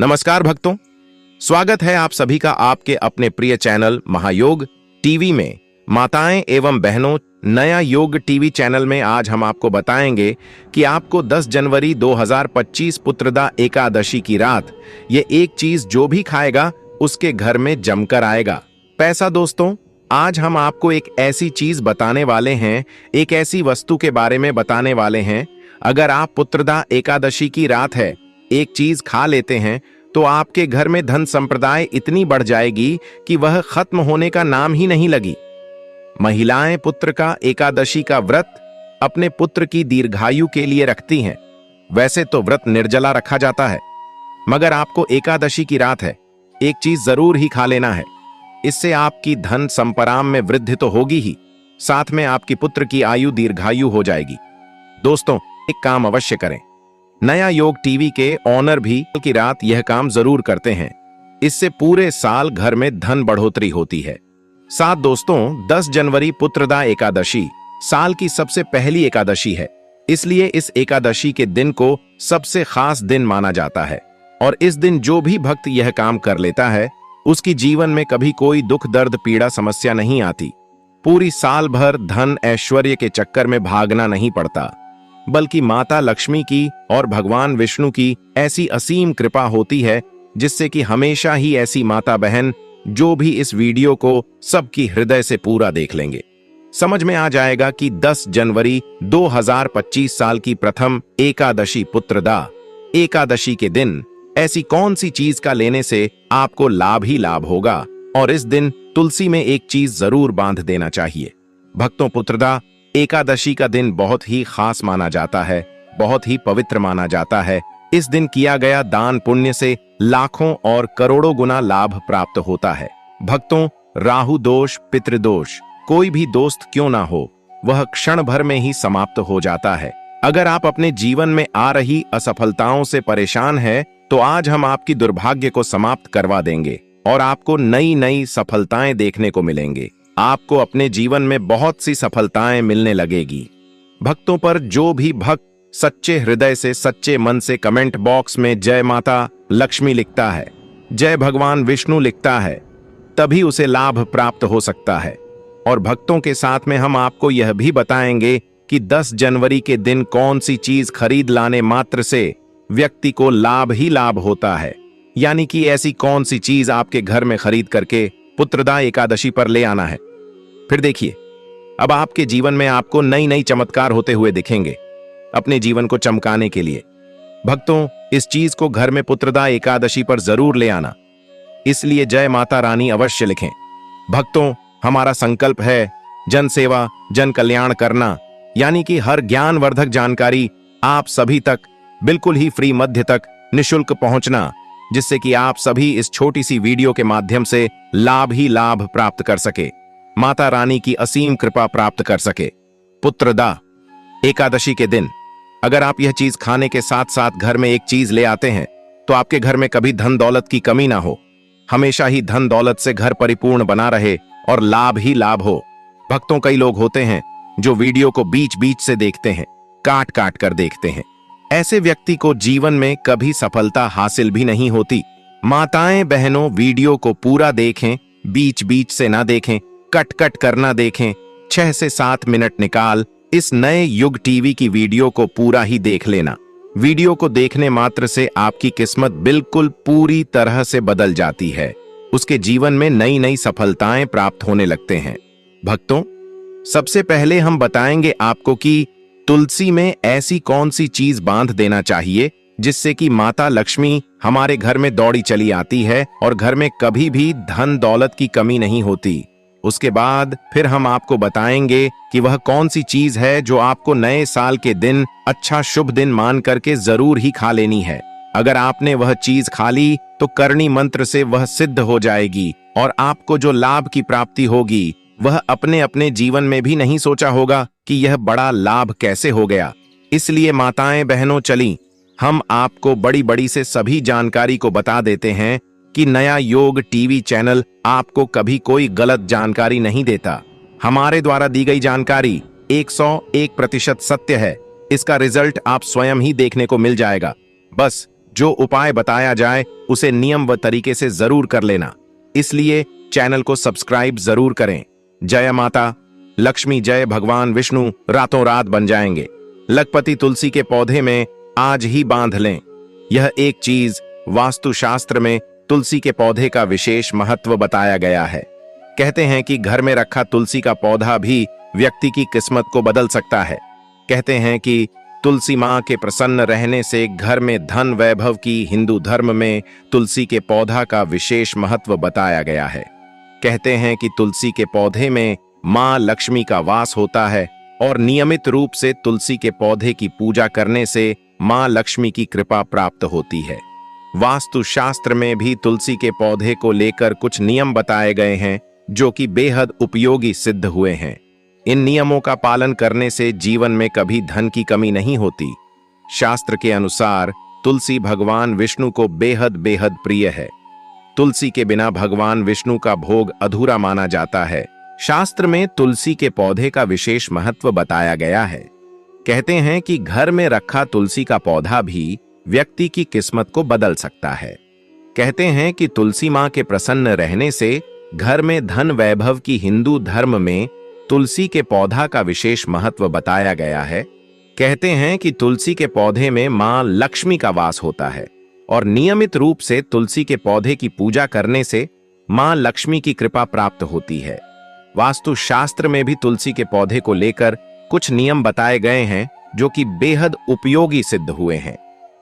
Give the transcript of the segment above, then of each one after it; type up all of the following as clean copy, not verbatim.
नमस्कार भक्तों, स्वागत है आप सभी का आपके अपने प्रिय चैनल महायोग टीवी में। माताएं एवं बहनों, नया योग टीवी चैनल में आज हम आपको बताएंगे कि आपको 10 जनवरी 2025 पुत्रदा एकादशी की रात ये एक चीज जो भी खाएगा उसके घर में जमकर आएगा पैसा। दोस्तों, आज हम आपको एक ऐसी चीज बताने वाले हैं, एक ऐसी वस्तु के बारे में बताने वाले हैं। अगर आप पुत्रदा एकादशी की रात है एक चीज खा लेते हैं तो आपके घर में धन संप्रदाय इतनी बढ़ जाएगी कि वह खत्म होने का नाम ही नहीं लगी। महिलाएं पुत्र का एकादशी का व्रत अपने पुत्र की दीर्घायु के लिए रखती हैं। वैसे तो व्रत निर्जला रखा जाता है, मगर आपको एकादशी की रात है एक चीज जरूर ही खा लेना है। इससे आपकी धन संपराम में वृद्धि तो होगी ही, साथ में आपकी पुत्र की आयु दीर्घायु हो जाएगी। दोस्तों, एक काम अवश्य करें। नया योग टीवी के ऑनर भी की रात यह काम जरूर करते हैं। इससे पूरे साल घर में धन बढ़ोतरी होती है। साथ दोस्तों, 10 जनवरी पुत्रदा एकादशी साल की सबसे पहली एकादशी है, इसलिए इस एकादशी के दिन को सबसे खास दिन माना जाता है। और इस दिन जो भी भक्त यह काम कर लेता है उसकी जीवन में कभी कोई दुख दर्द पीड़ा समस्या नहीं आती। पूरी साल भर धन ऐश्वर्य के चक्कर में भागना नहीं पड़ता, बल्कि माता लक्ष्मी की और भगवान विष्णु की ऐसी असीम कृपा होती है जिससे कि हमेशा ही ऐसी माता बहन जो भी इस वीडियो को सबकी हृदय से पूरा देख लेंगे, समझ में आ जाएगा कि 10 जनवरी 2025 साल की प्रथम एकादशी पुत्रदा एकादशी के दिन ऐसी कौन सी चीज का लेने से आपको लाभ ही लाभ होगा। और इस दिन तुलसी में एक चीज जरूर बांध देना चाहिए। भक्तों, पुत्रदा एकादशी का दिन बहुत ही खास माना जाता है, बहुत ही पवित्र माना जाता है। इस दिन किया गया दान पुण्य से लाखों और करोड़ों गुना लाभ प्राप्त होता है। भक्तों, राहु दोष, पितृदोष, कोई भी दोस्त क्यों ना हो, वह क्षण भर में ही समाप्त हो जाता है। अगर आप अपने जीवन में आ रही असफलताओं से परेशान हैं, तो आज हम आपकी दुर्भाग्य को समाप्त करवा देंगे और आपको नई नई सफलताएं देखने को मिलेंगे। आपको अपने जीवन में बहुत सी सफलताएं मिलने लगेगी। भक्तों पर जो भी भक्त सच्चे हृदय से, सच्चे मन से कमेंट बॉक्स में जय माता लक्ष्मी लिखता है, जय भगवान विष्णु लिखता है, तभी उसे लाभ प्राप्त हो सकता है। और भक्तों के साथ में हम आपको यह भी बताएंगे कि 10 जनवरी के दिन कौन सी चीज खरीद लाने मात्र से व्यक्ति को लाभ ही लाभ होता है। यानी कि ऐसी कौन सी चीज आपके घर में खरीद करके पुत्रदा एकादशी पर ले आना है। फिर देखिए, अब आपके जीवन में आपको नई नई चमत्कार होते हुए दिखेंगे अपने जीवन को चमकाने के लिए। भक्तों, इस चीज को घर में पुत्रदा एकादशी पर जरूर ले आना, इसलिए जय माता रानी अवश्य लिखें। भक्तों, हमारा संकल्प है जन सेवा जन कल्याण करना, यानी कि हर ज्ञानवर्धक जानकारी आप सभी तक बिल्कुल ही फ्री मध्य तक निशुल्क पहुंचना, जिससे कि आप सभी इस छोटी सी वीडियो के माध्यम से लाभ ही लाभ प्राप्त कर सके, माता रानी की असीम कृपा प्राप्त कर सके। पुत्रदा एकादशी के दिन अगर आप यह चीज खाने के साथ साथ घर में एक चीज ले आते हैं तो आपके घर में कभी धन दौलत की कमी ना हो, हमेशा ही धन दौलत से घर परिपूर्ण बना रहे और लाभ ही लाभ हो। भक्तों, कई लोग होते हैं जो वीडियो को बीच बीच से देखते हैं, काट काट कर देखते हैं। ऐसे व्यक्ति को जीवन में कभी सफलता हासिल भी नहीं होती। माताएं बहनों, वीडियो को पूरा देखें, बीच बीच से ना देखें, कट कट करना देखें। 6 से 7 मिनट निकाल इस नए युग टीवी की वीडियो को पूरा ही देख लेना। वीडियो को देखने मात्र से आपकी किस्मत बिल्कुल पूरी तरह से बदल जाती है। उसके जीवन में नई नई सफलताएं प्राप्त होने लगते हैं। भक्तों, सबसे पहले हम बताएंगे आपको कि तुलसी में ऐसी कौन सी चीज बांध देना चाहिए जिससे कि माता लक्ष्मी हमारे घर में दौड़ी चली आती है और घर में कभी भी धन दौलत की कमी नहीं होती। उसके बाद फिर हम आपको बताएंगे कि वह कौन सी चीज है जो आपको नए साल के दिन अच्छा शुभ दिन मान करके जरूर ही खा लेनी है। अगर आपने वह चीज खा ली तो करणी मंत्र से वह सिद्ध हो जाएगी और आपको जो लाभ की प्राप्ति होगी वह अपने अपने जीवन में भी नहीं सोचा होगा कि यह बड़ा लाभ कैसे हो गया। इसलिए माताएं बहनों, चली हम आपको बड़ी बड़ी से सभी जानकारी को बता देते हैं कि नया योग टीवी चैनल आपको कभी कोई गलत जानकारी नहीं देता। हमारे द्वारा दी गई जानकारी 101% सत्य है। इसका रिजल्ट आप स्वयं ही देखने को मिल जाएगा। बस जो उपाय बताया जाए उसे नियम व तरीके से जरूर कर लेना। इसलिए चैनल को सब्सक्राइब जरूर करें। जय माता लक्ष्मी, जय भगवान विष्णु रातों रात बन जाएंगे। लखपति तुलसी के पौधे में आज ही बांध लें। यह एक चीज वास्तुशास्त्र में तुलसी के पौधे का विशेष महत्व बताया गया है। कहते हैं कि घर में रखा तुलसी का पौधा भी व्यक्ति की किस्मत को बदल सकता है। कहते हैं कि तुलसी मां के प्रसन्न रहने से घर में धन वैभव की हिंदू धर्म में तुलसी के पौधा का विशेष महत्व बताया गया है। कहते हैं कि तुलसी के पौधे में मां लक्ष्मी का वास होता है और नियमित रूप से तुलसी के पौधे की पूजा करने से मां लक्ष्मी की कृपा प्राप्त होती है। वास्तुशास्त्र में भी तुलसी के पौधे को लेकर कुछ नियम बताए गए हैं जो कि बेहद उपयोगी सिद्ध हुए हैं। इन नियमों का पालन करने से जीवन में कभी धन की कमी नहीं होती। शास्त्र के अनुसार तुलसी भगवान विष्णु को बेहद बेहद प्रिय है। तुलसी के बिना भगवान विष्णु का भोग अधूरा माना जाता है। शास्त्र में तुलसी के पौधे का विशेष महत्व बताया गया है। कहते हैं कि घर में रखा तुलसी का पौधा भी व्यक्ति की किस्मत को बदल सकता है। कहते हैं कि तुलसी मां के प्रसन्न रहने से घर में धन वैभव की हिंदू धर्म में तुलसी के पौधा का विशेष महत्व बताया गया है। कहते हैं कि तुलसी के पौधे में मां लक्ष्मी का वास होता है और नियमित रूप से तुलसी के पौधे की पूजा करने से मां लक्ष्मी की कृपा प्राप्त होती है। वास्तुशास्त्र में भी तुलसी के पौधे को लेकर कुछ नियम बताए गए हैं जो कि बेहद उपयोगी सिद्ध हुए हैं।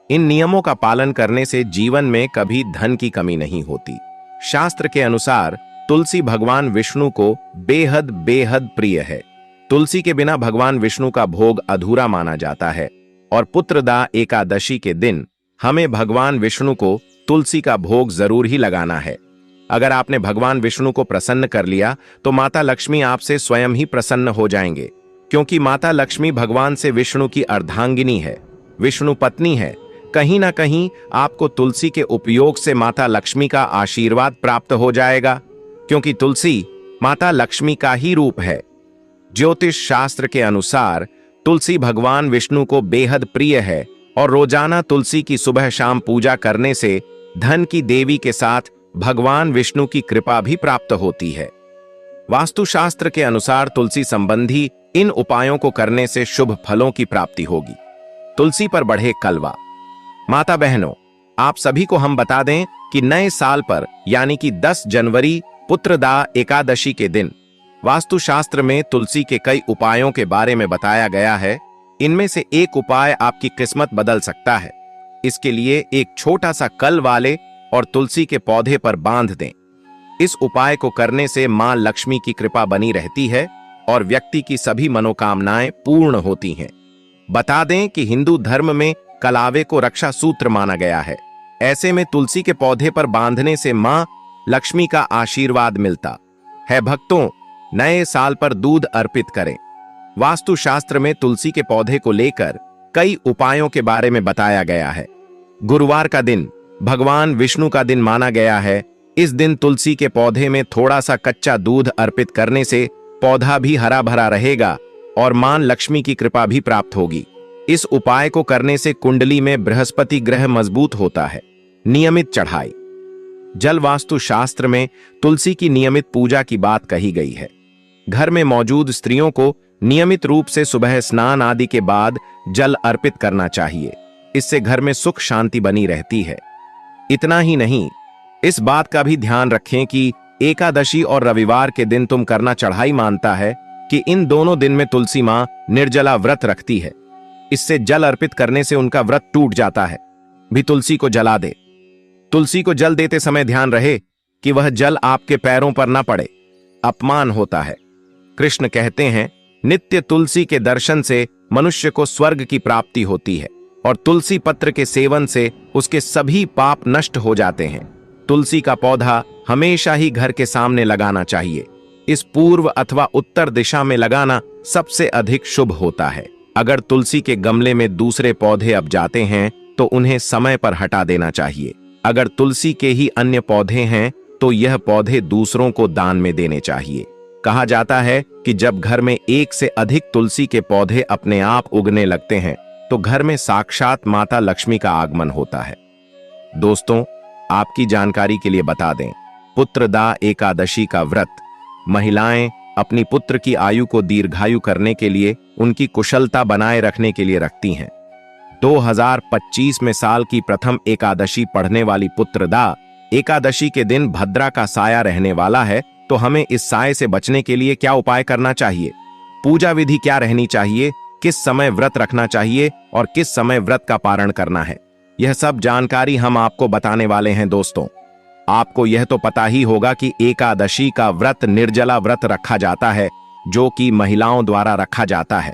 इन नियमों का पालन करने से जीवन में कभी धन की कमी नहीं होती। शास्त्र के अनुसार तुलसी भगवान विष्णु को बेहद बेहद प्रिय है। तुलसी के बिना भगवान विष्णु का भोग अधूरा माना जाता है और पुत्रदा एकादशी के दिन हमें भगवान विष्णु को तुलसी का भोग जरूर ही लगाना है। अगर आपने भगवान विष्णु को प्रसन्न कर लिया तो माता लक्ष्मी आपसे स्वयं ही प्रसन्न हो जाएंगे, क्योंकि माता लक्ष्मी भगवान से विष्णु की अर्धांगिनी है, विष्णु पत्नी है। कहीं ना कहीं आपको तुलसी के उपयोग से माता लक्ष्मी का आशीर्वाद प्राप्त हो जाएगा, क्योंकि तुलसी माता लक्ष्मी का ही रूप है। ज्योतिष शास्त्र के अनुसार तुलसी भगवान विष्णु को बेहद प्रिय है और रोजाना तुलसी की सुबह शाम पूजा करने से धन की देवी के साथ भगवान विष्णु की कृपा भी प्राप्त होती है। वास्तुशास्त्र के अनुसार तुलसी संबंधी इन उपायों को करने से शुभ फलों की प्राप्ति होगी। तुलसी पर बढ़े कलवा। माता बहनों, आप सभी को हम बता दें कि नए साल पर यानी कि 10 जनवरी पुत्रदा एकादशी के दिन वास्तुशास्त्र में तुलसी के कई उपायों के बारे में बताया गया है। इनमें से एक उपाय आपकी किस्मत बदल सकता है। इसके लिए एक छोटा सा कल वाले और तुलसी के पौधे पर बांध दें। इस उपाय को करने से मां लक्ष्मी की कृपा बनी रहती है और व्यक्ति की सभी मनोकामनाएं पूर्ण होती हैं। बता दें कि हिंदू धर्म में कलावे को रक्षा सूत्र माना गया है। ऐसे में तुलसी के पौधे पर बांधने से मां लक्ष्मी का आशीर्वाद मिलता है। भक्तों, नए साल पर दूध अर्पित करें। वास्तुशास्त्र में तुलसी के पौधे को लेकर कई उपायों के बारे में बताया गया है। गुरुवार का दिन भगवान विष्णु का दिन माना गया है। इस दिन तुलसी के पौधे में थोड़ा सा कच्चा दूध अर्पित करने से पौधा भी हरा भरा रहेगा और मां लक्ष्मी की कृपा भी प्राप्त होगी। इस उपाय को करने से कुंडली में बृहस्पति ग्रह मजबूत होता है। नियमित चढ़ाई। जल वास्तु शास्त्र में तुलसी की नियमित पूजा की बात कही गई है। घर में मौजूद स्त्रियों को नियमित रूप से सुबह स्नान आदि के बाद जल अर्पित करना चाहिए। इससे घर में सुख शांति बनी रहती है। इतना ही नहीं, इस बात का भी ध्यान रखें कि एकादशी और रविवार के दिन तुम करना चढ़ाई मानता है कि इन दोनों दिन में तुलसी मां निर्जला व्रत रखती है। इससे जल अर्पित करने से उनका व्रत टूट जाता है। भी तुलसी को जला दे। तुलसी को जल देते समय ध्यान रहे कि वह जल आपके पैरों पर न पड़े, अपमान होता है। कृष्ण कहते हैं, नित्य तुलसी के दर्शन से मनुष्य को स्वर्ग की प्राप्ति होती है और तुलसी पत्र के सेवन से उसके सभी पाप नष्ट हो जाते हैं। तुलसी का पौधा हमेशा ही घर के सामने लगाना चाहिए। इस पूर्व अथवा उत्तर दिशा में लगाना सबसे अधिक शुभ होता है। अगर तुलसी के गमले में दूसरे पौधे अब जाते हैं तो उन्हें समय पर हटा देना चाहिए। अगर तुलसी के ही अन्य पौधे हैं तो यह पौधे दूसरों को दान में देने चाहिए। कहा जाता है कि जब घर में एक से अधिक तुलसी के पौधे अपने आप उगने लगते हैं तो घर में साक्षात माता लक्ष्मी का आगमन होता है। दोस्तों, आपकी जानकारी के लिए बता दें, पुत्रदा एकादशी का व्रत महिलाएं अपनी पुत्र की आयु को दीर्घायु करने के लिए, उनकी कुशलता बनाए रखने के लिए रखती हैं। 2025 में साल की प्रथम एकादशी पढ़ने वाली पुत्रदा एकादशी के दिन भद्रा का साया रहने वाला है, तो हमें इस साये से बचने के लिए क्या उपाय करना चाहिए, पूजा विधि क्या रहनी चाहिए, किस समय व्रत रखना चाहिए और किस समय व्रत का पारण करना है, यह सब जानकारी हम आपको बताने वाले हैं। दोस्तों, आपको यह तो पता ही होगा कि एकादशी का व्रत निर्जला व्रत रखा जाता है, जो कि महिलाओं द्वारा रखा जाता है।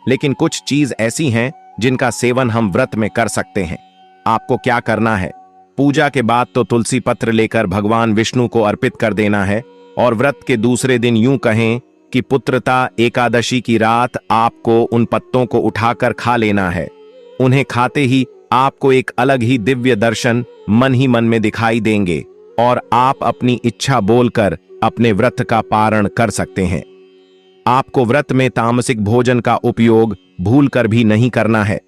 लेकिन कुछ चीज ऐसी हैं जिनका सेवन हम व्रत में कर सकते हैं। आपको क्या करना है, पूजा के बाद तो तुलसी पत्र लेकर भगवान विष्णु को अर्पित कर देना है, और व्रत के दूसरे दिन यूं कहें कि पुत्रदा एकादशी की रात आपको उन पत्तों को उठाकर खा लेना है। उन्हें खाते ही आपको एक अलग ही दिव्य दर्शन मन ही मन में दिखाई देंगे और आप अपनी इच्छा बोलकर अपने व्रत का पारण कर सकते हैं। आपको व्रत में तामसिक भोजन का उपयोग भूलकर भी नहीं करना है।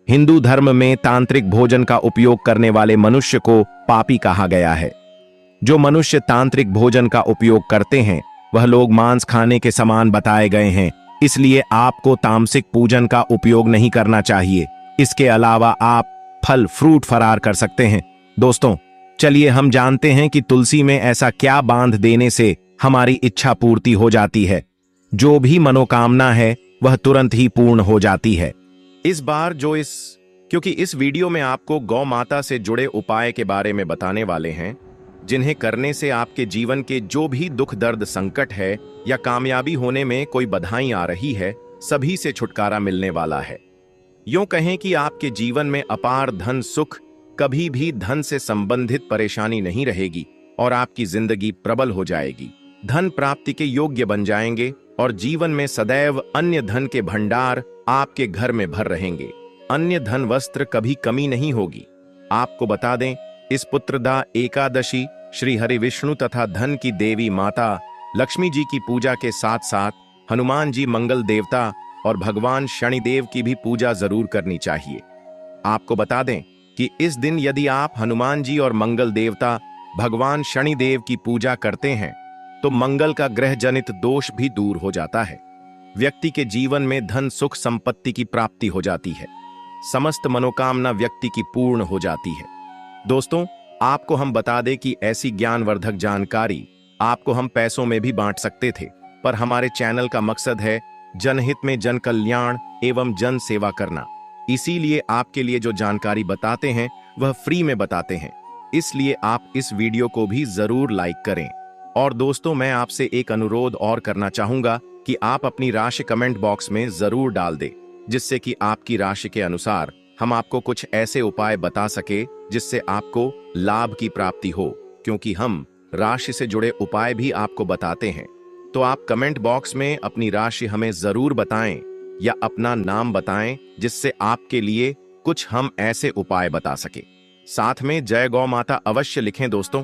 हिंदू धर्म में तांत्रिक भोजन का उपयोग करने वाले मनुष्य को पापी कहा गया है। जो मनुष्य तांत्रिक भोजन का उपयोग करते हैं वह लोग मांस खाने के समान बताए गए हैं, इसलिए आपको तामसिक पूजन का उपयोग नहीं करना चाहिए। इसके अलावा आप फल फ्रूट फरार कर सकते हैं। दोस्तों, चलिए हम जानते हैं कि तुलसी में ऐसा क्या बांध देने से हमारी इच्छा पूर्ति हो जाती है। जो भी मनोकामना है वह तुरंत ही पूर्ण हो जाती है। इस बार क्योंकि इस वीडियो में आपको गौ माता से जुड़े उपाय के बारे में बताने वाले हैं, जिन्हें करने से आपके जीवन के जो भी दुख दर्द संकट है या कामयाबी होने में कोई बधाई आ रही है, सभी से छुटकारा मिलने वाला है। यूं कहें कि आपके जीवन में अपार धन सुख, कभी भी धन से संबंधित परेशानी नहीं रहेगी और आपकी जिंदगी प्रबल हो जाएगी। धन प्राप्ति के योग्य बन जाएंगे और जीवन में सदैव अन्य धन के भंडार आपके घर में भर रहेंगे। अन्य धन वस्त्र कभी कमी नहीं होगी। आपको बता दें, इस पुत्रदा एकादशी श्री हरि विष्णु तथा धन की देवी माता लक्ष्मी जी की पूजा के साथ साथ हनुमान जी मंगल देवता और भगवान शनिदेव की भी पूजा जरूर करनी चाहिए। आपको बता दें कि इस दिन यदि आप हनुमान जी और मंगल देवता भगवान शनिदेव की पूजा करते हैं तो मंगल का ग्रह जनित दोष भी दूर हो जाता है। व्यक्ति के जीवन में धन सुख संपत्ति की प्राप्ति हो जाती है। समस्त मनोकामना व्यक्ति की पूर्ण हो जाती है। दोस्तों, आपको हम बता दें कि ऐसी ज्ञानवर्धक जानकारी आपको हम पैसों में भी बांट सकते थे, पर हमारे चैनल का मकसद है जनहित में जन कल्याण एवं जन सेवा करना। इसीलिए आपके लिए जो जानकारी बताते हैं वह फ्री में बताते हैं। इसलिए आप इस वीडियो को भी जरूर लाइक करें। और दोस्तों, मैं आपसे एक अनुरोध और करना चाहूंगा कि आप अपनी राशि कमेंट बॉक्स में जरूर डाल दें, जिससे कि आपकी राशि के अनुसार हम आपको कुछ ऐसे उपाय बता सके जिससे आपको लाभ की प्राप्ति हो, क्योंकि हम राशि से जुड़े उपाय भी आपको बताते हैं। तो आप कमेंट बॉक्स में अपनी राशि हमें जरूर बताएं या अपना नाम बताएं, जिससे आपके लिए कुछ हम ऐसे उपाय बता सके। साथ में जय गौ माता अवश्य लिखें दोस्तों।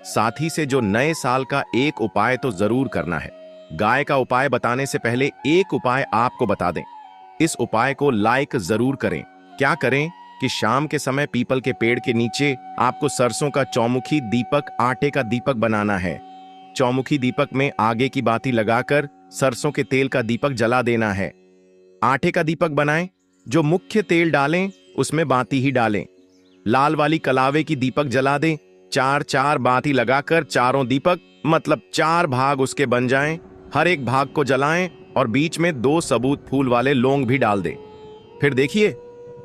साथ ही से जो नए साल का एक उपाय तो जरूर करना है। गाय का उपाय बताने से पहले एक उपाय आपको बता दें। इस उपाय को लाइक जरूर करें। क्या करें कि शाम के समय पीपल के पेड़ के नीचे आपको सरसों का चौमुखी दीपक, आटे का दीपक बनाना है। चौमुखी दीपक में आगे की बाती लगाकर सरसों के तेल का दीपक जला देना है। आटे का दीपक बनाएं, जो मुख्य तेल डालें उसमें बाती ही डालें। लाल वाली कलावे की दीपक जला दें। 4-4 बाती लगाकर चारों दीपक मतलब 4 भाग उसके बन जाएं। हर एक भाग को जलाएं और बीच में 2 सबूत फूल वाले लौंग भी डाल दें। फिर देखिए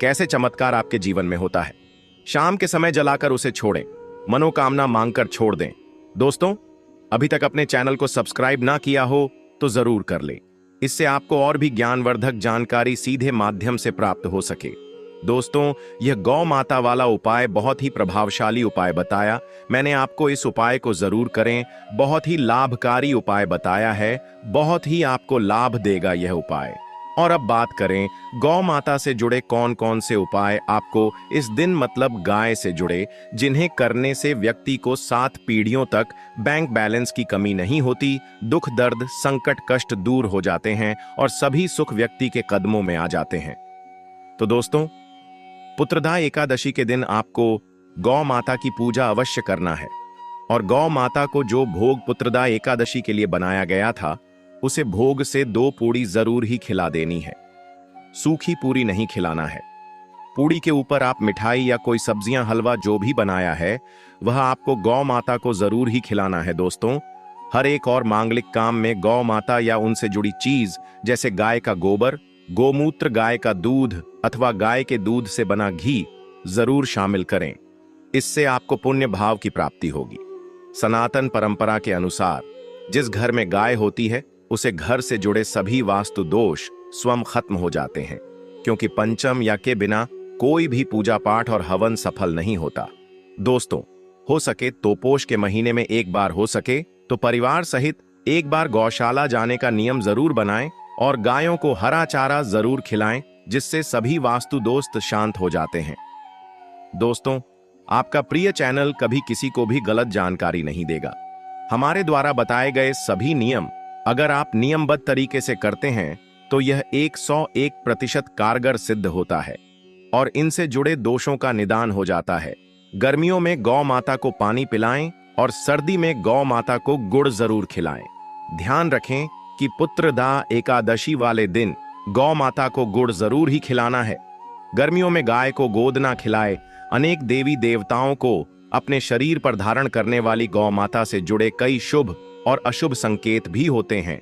कैसे चमत्कार आपके जीवन में होता है। शाम के समय जलाकर उसे छोड़ें, मनोकामना मांगकर छोड़ दें। दोस्तों, अभी तक अपने चैनल को सब्सक्राइब ना किया हो तो जरूर कर ले। इससे आपको और भी ज्ञानवर्धक जानकारी सीधे माध्यम से प्राप्त हो सके। दोस्तों, यह गौ माता वाला उपाय बहुत ही प्रभावशाली उपाय बताया मैंने आपको। इस उपाय को जरूर करें। बहुत ही लाभकारी उपाय बताया है। बहुत ही आपको लाभ देगा यह उपाय। और अब बात करें गौ माता से जुड़े कौन कौन से उपाय आपको इस दिन मतलब गाय से जुड़े, जिन्हें करने से व्यक्ति को 7 पीढ़ियों तक बैंक बैलेंस की कमी नहीं होती, दुख दर्द संकट कष्ट दूर हो जाते हैं और सभी सुख व्यक्ति के कदमों में आ जाते हैं। तो दोस्तों, पुत्रदा एकादशी के दिन आपको गौ माता की पूजा अवश्य करना है और गौ माता को जो भोग पुत्रदा एकादशी के लिए बनाया गया था उसे भोग से 2 पूड़ी जरूर ही खिला देनी है। सूखी पूरी नहीं खिलाना है। पूड़ी के ऊपर आप मिठाई या कोई सब्जियां हलवा जो भी बनाया है वह आपको गौ माता को जरूर ही खिलाना है। दोस्तों, हर एक और मांगलिक काम में गौ माता या उनसे जुड़ी चीज जैसे गाय का गोबर, गोमूत्र, गाय का दूध अथवा गाय के दूध से बना घी जरूर शामिल करें। इससे आपको पुण्य भाव की प्राप्ति होगी। सनातन परंपरा के अनुसार जिस घर में गाय होती है उसे घर से जुड़े सभी वास्तु दोष स्वयं खत्म हो जाते हैं, क्योंकि पंचम या के बिना कोई भी पूजा पाठ और हवन सफल नहीं होता। दोस्तों, हो सके तो पोष के महीने में एक बार, हो सके तो परिवार सहित एक बार गौशाला जाने का नियम जरूर बनाएं और गायों को हरा चारा जरूर खिलाएं, जिससे सभी वास्तु दोस्त शांत हो जाते हैं। दोस्तों, आपका प्रिय चैनल कभी किसी को भी गलत जानकारी नहीं देगा। हमारे द्वारा बताए गए सभी नियम अगर आप नियमबद्ध तरीके से करते हैं तो यह 101% कारगर सिद्ध होता है और इनसे जुड़े दोषों का निदान हो जाता है। गर्मियों में गौ माता को पानी पिलाएं और सर्दी में गौ माता को गुड़ जरूर खिलाएं। ध्यान रखें कि पुत्रदा एकादशी वाले दिन गौ माता को गुड़ जरूर ही खिलाना है। गर्मियों में गाय को गोद ना खिलाए। अनेक देवी देवताओं को अपने शरीर पर धारण करने वाली गौ माता से जुड़े कई शुभ और अशुभ संकेत भी होते हैं।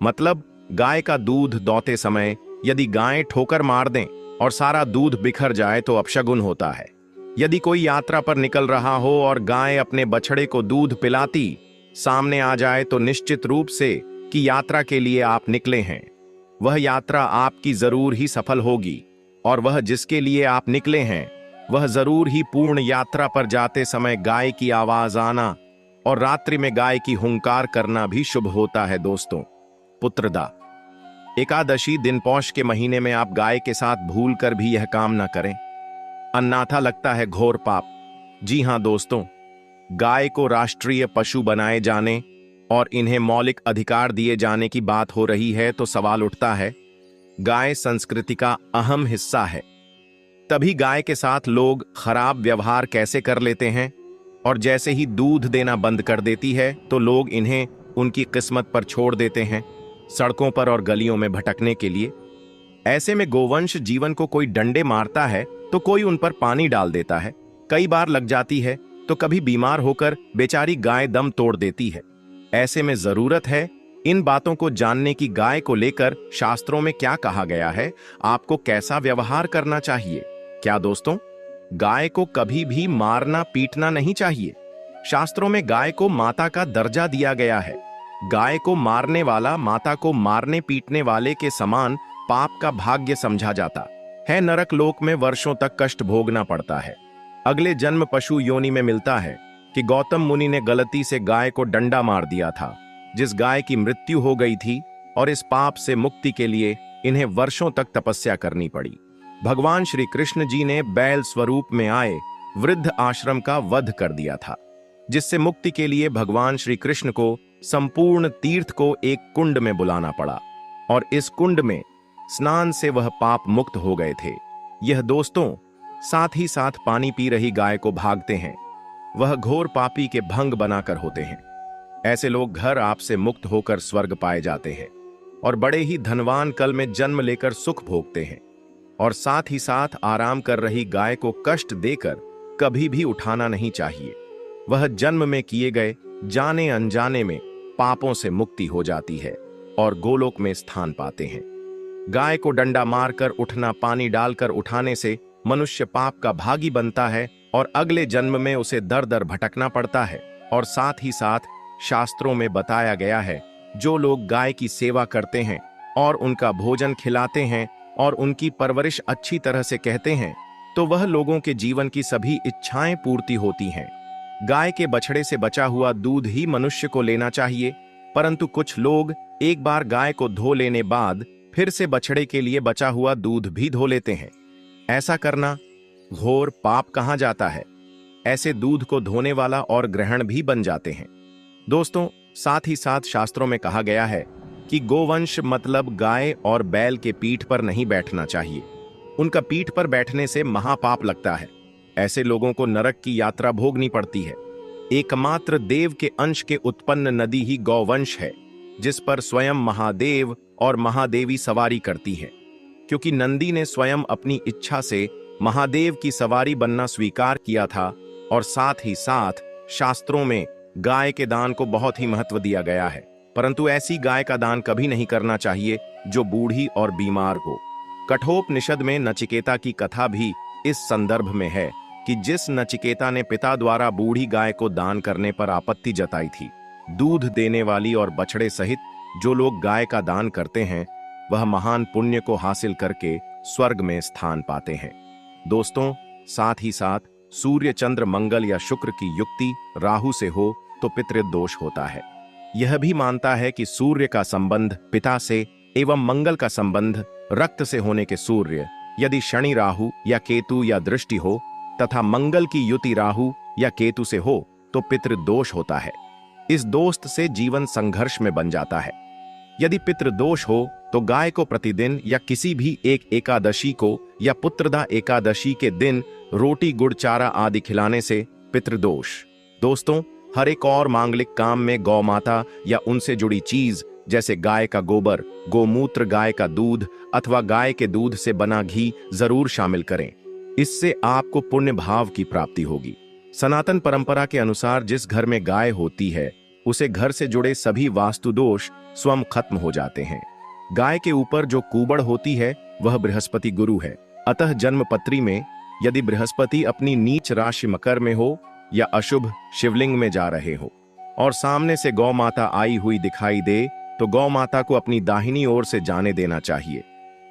मतलब, गाय का दूध दोहते समय यदि गायें ठोकर मार दें और सारा दूध बिखर जाए तो अपशगुन होता है। यदि कोई यात्रा पर निकल रहा हो और गाय अपने बछड़े को दूध पिलाती सामने आ जाए तो निश्चित रूप से कि यात्रा के लिए आप निकले हैं, वह यात्रा आपकी जरूर ही सफल होगी और वह जिसके लिए आप निकले हैं वह जरूर ही पूर्ण यात्रा पर जाते समय गाय की आवाज आना और रात्रि में गाय की हुंकार करना भी शुभ होता है। दोस्तों, पुत्रदा एकादशी दिन पौष के महीने में आप गाय के साथ भूल कर भी यह काम न करें, अन्यथा लगता है घोर पाप। जी हां दोस्तों, गाय को राष्ट्रीय पशु बनाए जाने और इन्हें मौलिक अधिकार दिए जाने की बात हो रही है तो सवाल उठता है, गाय संस्कृति का अहम हिस्सा है, तभी गाय के साथ लोग खराब व्यवहार कैसे कर लेते हैं और जैसे ही दूध देना बंद कर देती है तो लोग इन्हें उनकी किस्मत पर छोड़ देते हैं, सड़कों पर और गलियों में भटकने के लिए। ऐसे में गोवंश जीवन को कोई डंडे मारता है तो कोई उन पर पानी डाल देता है, कई बार लग जाती है तो कभी बीमार होकर बेचारी गाय दम तोड़ देती है। ऐसे में जरूरत है इन बातों को जानने की, गाय को लेकर शास्त्रों में क्या कहा गया है, आपको कैसा व्यवहार करना चाहिए। क्या दोस्तों, गाय को कभी भी मारना पीटना नहीं चाहिए। शास्त्रों में गाय को माता का दर्जा दिया गया है। गाय को मारने वाला माता को मारने पीटने वाले के समान पाप का भाग्य समझा जाता है। नरक लोक में वर्षों तक कष्ट भोगना पड़ता है। अगले जन्म पशु योनि में मिलता है कि गौतम मुनि ने गलती से गाय को डंडा मार दिया था, जिस गाय की मृत्यु हो गई थी, और इस पाप से मुक्ति के लिए इन्हें वर्षों तक तपस्या करनी पड़ी। भगवान श्री कृष्ण जी ने बैल स्वरूप में आए वृद्ध आश्रम का वध कर दिया था, जिससे मुक्ति के लिए भगवान श्री कृष्ण को संपूर्ण तीर्थ को एक कुंड में बुलाना पड़ा और इस कुंड में स्नान से वह पाप मुक्त हो गए थे। यह दोस्तों साथ ही साथ पानी पी रही गाय को भागते हैं, वह घोर पापी के भंग बनाकर होते हैं। ऐसे लोग घर आपसे मुक्त होकर स्वर्ग पाए जाते हैं और बड़े ही धनवान कल में जन्म लेकर सुख भोगते हैं। और साथ ही साथ आराम कर रही गाय को कष्ट देकर कभी भी उठाना नहीं चाहिए। वह जन्म में किए गए जाने अनजाने में पापों से मुक्ति हो जाती है और गोलोक में स्थान पाते हैं। गाय को डंडा मारकर उठना, पानी डालकर उठाने से मनुष्य पाप का भागी बनता है और अगले जन्म में उसे दर दर भटकना पड़ता है। और साथ ही साथ शास्त्रों में बताया गया है, जो लोग गाय की सेवा करते हैं और उनका भोजन खिलाते हैं और उनकी परवरिश अच्छी तरह से कहते हैं, तो वह लोगों के जीवन की सभी इच्छाएं पूर्ति होती हैं। गाय के बछड़े से बचा हुआ दूध ही मनुष्य को लेना चाहिए, परंतु कुछ लोग एक बार गाय को धो लेने बाद फिर से बछड़े के लिए बचा हुआ दूध भी धो लेते हैं। ऐसा करना घोर पाप कहा जाता है। ऐसे दूध को धोने वाला और ग्रहण भी बन जाते हैं। दोस्तों, साथ ही साथ शास्त्रों में कहा गया है कि गोवंश मतलब गाय और बैल के पीठ पर नहीं बैठना चाहिए। उनका पीठ पर बैठने से महापाप लगता है। ऐसे लोगों को नरक की यात्रा भोगनी पड़ती है। एकमात्र देव के अंश के उत्पन्न नदी ही गौवंश है, जिस पर स्वयं महादेव और महादेवी सवारी करती है। क्योंकि नंदी ने स्वयं अपनी इच्छा से महादेव की सवारी बनना स्वीकार किया था, और साथ ही साथ शास्त्रों में गाय के दान को बहुत ही महत्व दिया गया है। परंतु ऐसी गाय का दान कभी नहीं करना चाहिए जो बूढ़ी और बीमार हो। कठोपनिषद में नचिकेता की कथा भी इस संदर्भ में है कि जिस नचिकेता ने पिता द्वारा बूढ़ी गाय को दान करने पर आपत्ति जताई थी, दूध देने वाली और बछड़े सहित जो लोग गाय का दान करते हैं, वह महान पुण्य को हासिल करके स्वर्ग में स्थान पाते हैं। दोस्तों, साथ ही साथ सूर्य, चंद्र, मंगल या शुक्र की युक्ति राहु से हो तो पितृदोष होता है। यह भी मानता है कि सूर्य का संबंध पिता से एवं मंगल का संबंध रक्त से होने के सूर्य, यदि शनि, राहु या केतु या दृष्टि हो तथा मंगल की युति राहु या केतु से हो तो पितृदोष होता है। इस दोस्त से जीवन संघर्ष में बन जाता है। यदि पितृदोष हो तो गाय को प्रतिदिन या किसी भी एक एकादशी को या पुत्रदा एकादशी के दिन रोटी, गुड़, चारा आदि खिलाने से पितृदोष। दोस्तों, हर एक और मांगलिक काम में गौ माता या उनसे जुड़ी चीज जैसे गाय का गोबर, गोमूत्र, गाय का दूध अथवा गाय के दूध से बना घी जरूर शामिल करें। इससे आपको पुण्य भाव की प्राप्ति होगी। सनातन परंपरा के अनुसार जिस घर में गाय होती है उसे घर से जुड़े सभी वास्तु दोष स्वयं खत्म हो जाते हैं। गाय के ऊपर जो कूबड़ होती है वह बृहस्पति गुरु है। अतः जन्मपत्री में यदि बृहस्पति अपनी नीच राशि मकर में हो या अशुभ शिवलिंग में जा रहे हो और सामने से गौ माता आई हुई दिखाई दे तो गौ माता को अपनी दाहिनी ओर से जाने देना चाहिए।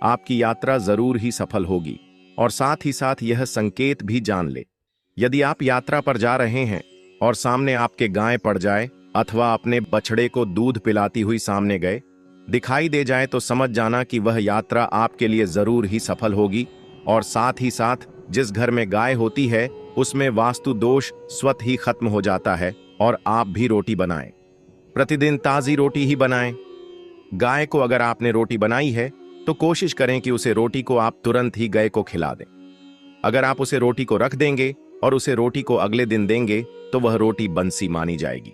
आपकी यात्रा जरूर ही सफल होगी। और साथ ही साथ यह संकेत भी जान ले, यदि आप यात्रा पर जा रहे हैं और सामने आपके गाय पड़ जाए अथवा अपने बछड़े को दूध पिलाती हुई सामने गए दिखाई दे जाए तो समझ जाना कि वह यात्रा आपके लिए जरूर ही सफल होगी। और साथ ही साथ जिस घर में गाय होती है उसमें वास्तु दोष स्वतः ही खत्म हो जाता है। और आप भी रोटी बनाएं, प्रतिदिन ताजी रोटी ही बनाएं। गाय को अगर आपने रोटी बनाई है तो कोशिश करें कि उसे रोटी को आप तुरंत ही गाय को खिला दें। अगर आप उसे रोटी को रख देंगे और उसे रोटी को अगले दिन देंगे तो वह रोटी बंसी मानी जाएगी।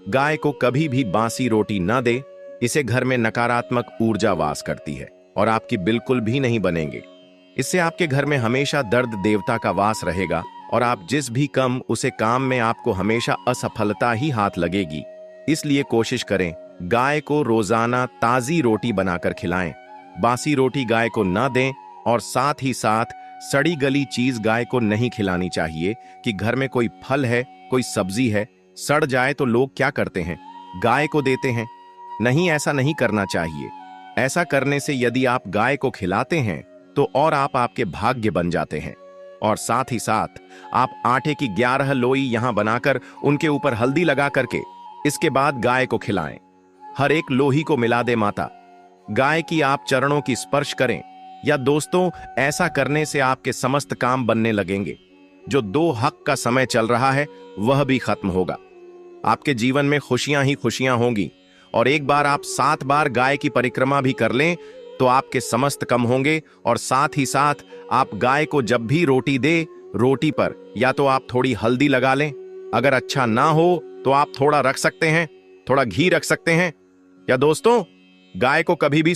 गाय को कभी भी बासी रोटी न दे, इसे घर में नकारात्मक ऊर्जा वास करती है और आपकी बिल्कुल भी नहीं बनेंगे। इससे आपके घर में हमेशा दर्द देवता का वास रहेगा और आप जिस भी उसे काम में आपको हमेशा असफलता ही हाथ लगेगी। इसलिए कोशिश करें गाय को रोजाना ताजी रोटी बनाकर खिलाएं। बासी रोटी गाय को न दें और साथ ही साथ सड़ी गली चीज गाय को नहीं खिलानी चाहिए कि घर में कोई फल है, कोई सब्जी है, सड़ जाए तो लोग क्या करते हैं, गाय को देते हैं। नहीं, ऐसा नहीं करना चाहिए। ऐसा करने से यदि आप गाय को खिलाते हैं तो और आप आपके भाग्य बन जाते हैं। और साथ ही साथ आप आटे की 11 लोई यहां बनाकर उनके ऊपर हल्दी लगा करके इसके बाद गाय को खिलाएं। हर एक लोही को मिला दे माता, गाय की आप चरणों की स्पर्श करें। या दोस्तों, ऐसा करने से आपके समस्त काम बनने लगेंगे। जो 2 हक का समय चल रहा है वह भी खत्म होगा। आपके जीवन में खुशियां ही खुशियां होंगी। और एक बार आप 7 बार गाय की परिक्रमा भी कर लें तो आपके समस्त कम होंगे। और साथ ही साथ आप गाय को जब भी रोटी दे, रोटी पर या तो आप थोड़ी हल्दी लगा लें, अगर अच्छा ना हो तो आप थोड़ा रख सकते हैं, थोड़ा घी रख सकते हैं। या दोस्तों, गाय को कभी भी